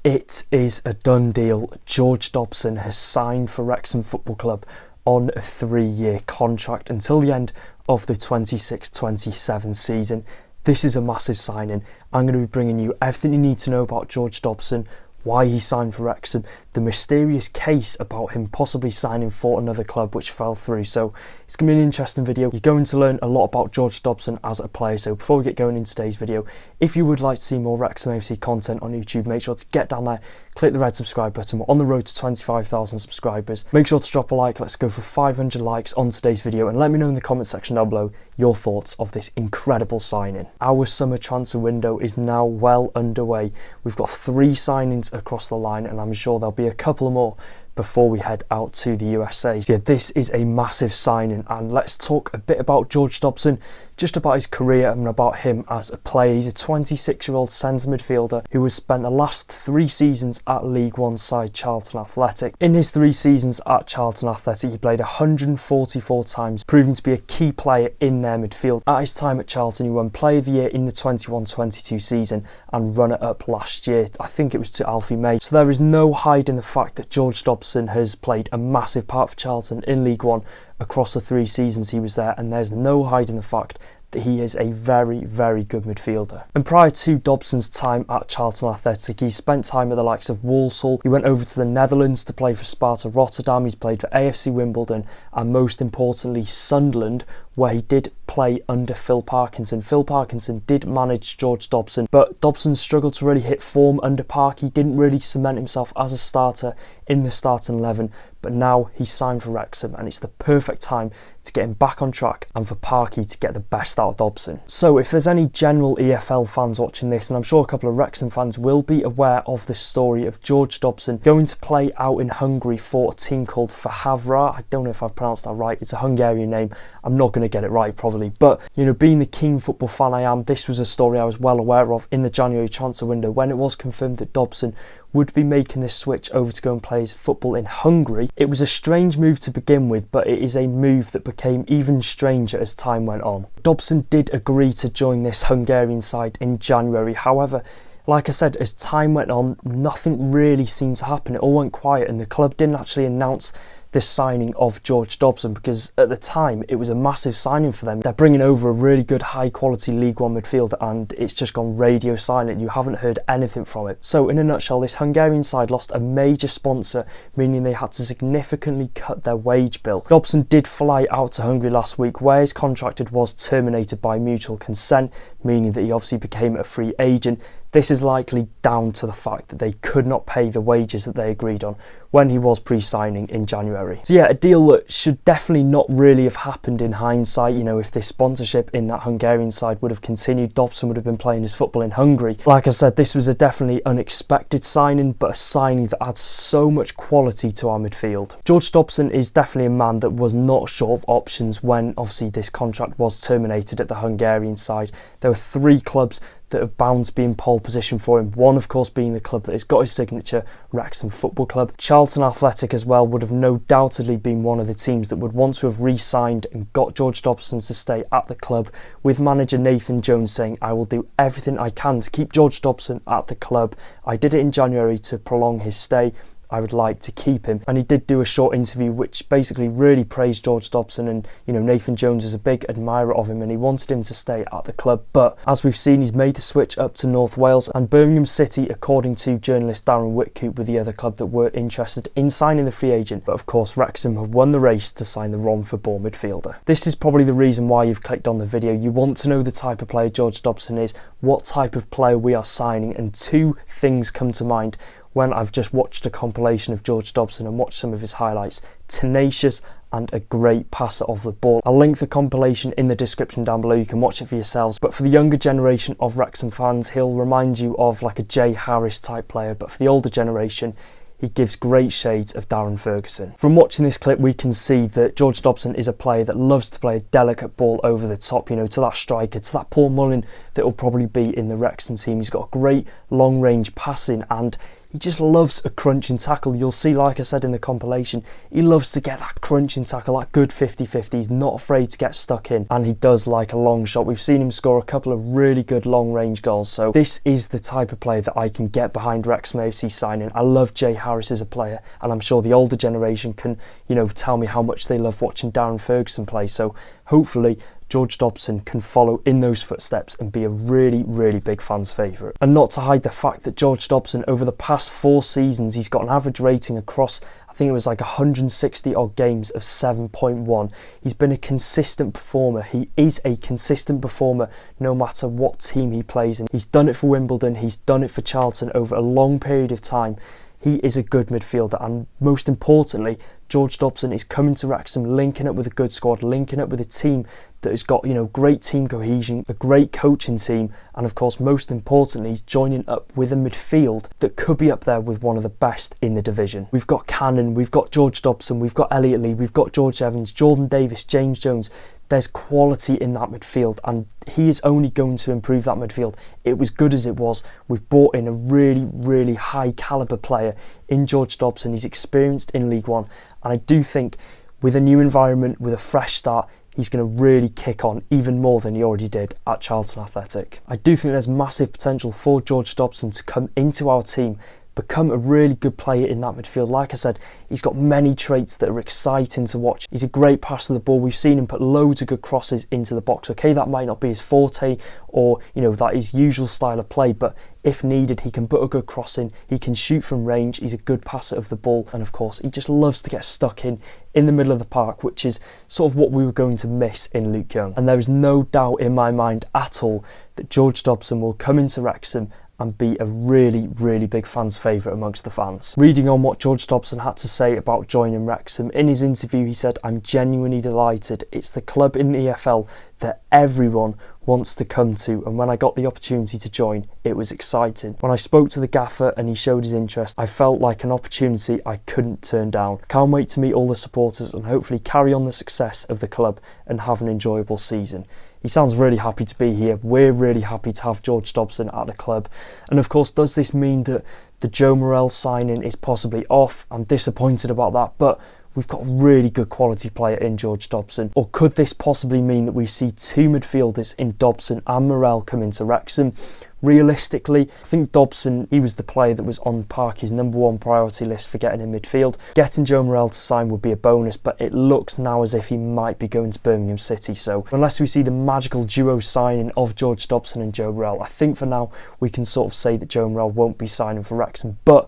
It is a done deal. George Dobson has signed for Wrexham Football Club on a 3-year contract until the end of the 26-27 season. This is a massive signing. I'm going to be bringing you everything you need to know about George Dobson, why he signed for Wrexham, the mysterious case about him possibly signing for another club which fell through. So it's going to be an interesting video. You're going to learn a lot about George Dobson as a player. So before we get going in today's video, if you would like to see more Wrexham AFC content on YouTube, make sure to get down there, click the red subscribe button. We're on the road to 25,000 subscribers. Make sure to drop a like. Let's go for 500 likes on today's video, and let me know in the comment section down below your thoughts of this incredible signing. Our summer transfer window is now well underway. We've got 3 signings across the line, and I'm sure there'll be a couple more before we head out to the USA. So yeah, this is a massive signing, and let's talk a bit about George Dobson, just about his career and about him as a player. He's a 26-year-old centre midfielder who has spent the last 3 seasons at League One side Charlton Athletic. In his 3 seasons at Charlton Athletic, he played 144 times, proving to be a key player in their midfield. At his time at Charlton, he won Player of the Year in the 21-22 season and runner-up last year. I think it was to Alfie May. So there is no hiding the fact that George Dobson has played a massive part for Charlton in League One across the 3 seasons he was there, and there's no hiding the fact that he is a very, very good midfielder. And prior to Dobson's time at Charlton Athletic, he spent time at the likes of Walsall. He went over to the Netherlands to play for Sparta Rotterdam. He's played for AFC Wimbledon and most importantly Sunderland, where he did play under Phil Parkinson. Phil Parkinson did manage George Dobson, but Dobson struggled to really hit form under Park. He didn't really cement himself as a starter in the starting 11, but now he's signed for Wrexham, and it's the perfect time to get him back on track and for Parky to get the best out of Dobson. So if there's any general EFL fans watching this, and I'm sure a couple of Wrexham fans will be aware of this story of George Dobson going to play out in Hungary for a team called Fehérvár. I don't know if I've pronounced that right. It's a Hungarian name. I'm not going to get it right probably, but you know, being the keen football fan I am, this was a story I was well aware of in the January transfer window when it was confirmed that Dobson would be making this switch over to go and play his football in Hungary. It was a strange move to begin with, but it is a move that became even stranger as time went on. Dobson did agree to join this Hungarian side in January. However, like I said, as time went on, nothing really seemed to happen. It all went quiet, and the club didn't actually announce this signing of George Dobson because at the time it was a massive signing for them. They're bringing over a really good high quality League One midfielder, and it's just gone radio silent. You haven't heard anything from it. So in a nutshell, this Hungarian side lost a major sponsor, meaning they had to significantly cut their wage bill. Dobson did fly out to Hungary last week, where his contract was terminated by mutual consent, meaning that he obviously became a free agent. This is likely down to the fact that they could not pay the wages that they agreed on when he was pre-signing in January. So yeah, a deal that should definitely not really have happened in hindsight. You know, if this sponsorship in that Hungarian side would have continued, Dobson would have been playing his football in Hungary. Like I said, this was a definitely unexpected signing, but a signing that adds so much quality to our midfield. George Dobson is definitely a man that was not short of options when obviously this contract was terminated at the Hungarian side. There were 3 clubs that are bound to be in pole position for him. One, of course, being the club that has got his signature, Wrexham Football Club. Charlton Athletic as well would have no doubtedly been one of the teams that would want to have re-signed and got George Dobson to stay at the club, with manager Nathan Jones saying, "I will do everything I can to keep George Dobson at the club. I did it in January to prolong his stay. I would like to keep him." And he did do a short interview which basically really praised George Dobson, and you know, Nathan Jones is a big admirer of him and he wanted him to stay at the club. But as we've seen, he's made the switch up to North Wales, and Birmingham City, according to journalist Darren Whitcoop, were the other club that were interested in signing the free agent. But of course, Wrexham have won the race to sign the Romford-born midfielder. This is probably the reason why you've clicked on the video. You want to know the type of player George Dobson is, what type of player we are signing, and 2 things come to mind when I've just watched a compilation of George Dobson and watched some of his highlights: tenacious and a great passer of the ball. I'll link the compilation in the description down below, you can watch it for yourselves. But for the younger generation of Wrexham fans, he'll remind you of like a Jay Harris type player, but for the older generation, he gives great shades of Darren Ferguson. From watching this clip, we can see that George Dobson is a player that loves to play a delicate ball over the top, you know, to that striker, to that Paul Mullin that will probably be in the Wrexham team. He's got a great long range passing, and he just loves a crunching tackle. You'll see, like I said in the compilation, he loves to get that crunching tackle, that good 50-50. He's not afraid to get stuck in, and he does like a long shot. We've seen him score a couple of really good long range goals. So this is the type of player that I can get behind Wrexham AFC signing. I love Jay Harris as a player, and I'm sure the older generation can, you know, tell me how much they love watching Darren Ferguson play. So hopefully George Dobson can follow in those footsteps and be a really, really big fan's favourite. And not to hide the fact that George Dobson, over the past 4 seasons, he's got an average rating across, I think it was like 160 odd games of 7.1. He's been a consistent performer. He is a consistent performer no matter what team he plays in. He's done it for Wimbledon, he's done it for Charlton over a long period of time. He is a good midfielder, and most importantly, George Dobson is coming to Wrexham, linking up with a good squad, linking up with a team that has got, you know, great team cohesion, a great coaching team, and of course, most importantly, he's joining up with a midfield that could be up there with one of the best in the division. We've got Cannon, we've got George Dobson, we've got Elliot Lee, we've got George Evans, Jordan Davis, James Jones. There's quality in that midfield, and he is only going to improve that midfield. It was good as it was. We've brought in a really, really high calibre player in George Dobson. He's experienced in League One, and I do think with a new environment, with a fresh start, he's going to really kick on even more than he already did at Charlton Athletic. I do think there's massive potential for George Dobson to come into our team, become a really good player in that midfield. Like I said, he's got many traits that are exciting to watch. He's a great passer of the ball. We've seen him put loads of good crosses into the box. Okay, that might not be his forte, or, you know, that his usual style of play, but if needed, he can put a good cross in. He can shoot from range. He's a good passer of the ball, and of course, he just loves to get stuck in the middle of the park, which is sort of what we were going to miss in Luke Young. And there is no doubt in my mind at all that George Dobson will come into Wrexham and be a really, really big fan's favourite amongst the fans. Reading on what George Dobson had to say about joining Wrexham, in his interview he said, "I'm genuinely delighted. It's the club in the EFL that everyone wants to come to, and when I got the opportunity to join, it was exciting. When I spoke to the gaffer and he showed his interest, I felt like an opportunity I couldn't turn down. Can't wait to meet all the supporters and hopefully carry on the success of the club and have an enjoyable season." He sounds really happy to be here. We're really happy to have George Dobson at the club. And of course, does this mean that the Joe Morrell signing is possibly off? I'm disappointed about that, but we've got a really good quality player in George Dobson. Or could this possibly mean that we see 2 midfielders in Dobson and Morrell come into Wrexham? Realistically, I think Dobson, he was the player that was on Parky's #1 priority list for getting in midfield. Getting Joe Morrell to sign would be a bonus, but it looks now as if he might be going to Birmingham City. So unless we see the magical duo signing of George Dobson and Joe Morrell, I think for now we can sort of say that Joe Morrell won't be signing for Wrexham. But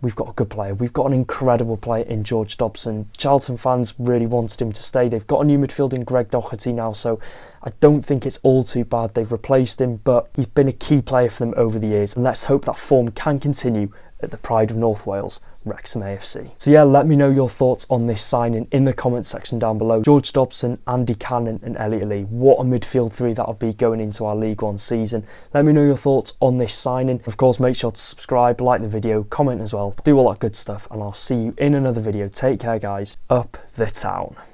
we've got a good player. We've got an incredible player in George Dobson. Charlton fans really wanted him to stay. They've got a new midfielder in Greg Doherty now, so I don't think it's all too bad. They've replaced him, but he's been a key player for them over the years, and let's hope that form can continue at the Pride of North Wales, Wrexham AFC. So yeah, let me know your thoughts on this signing in the comments section down below. George Dobson, Andy Cannon and Elliot Lee. What a midfield 3 that'll be going into our League One season. Let me know your thoughts on this signing. Of course, make sure to subscribe, like the video, comment as well. Do all that good stuff, and I'll see you in another video. Take care, guys. Up the town.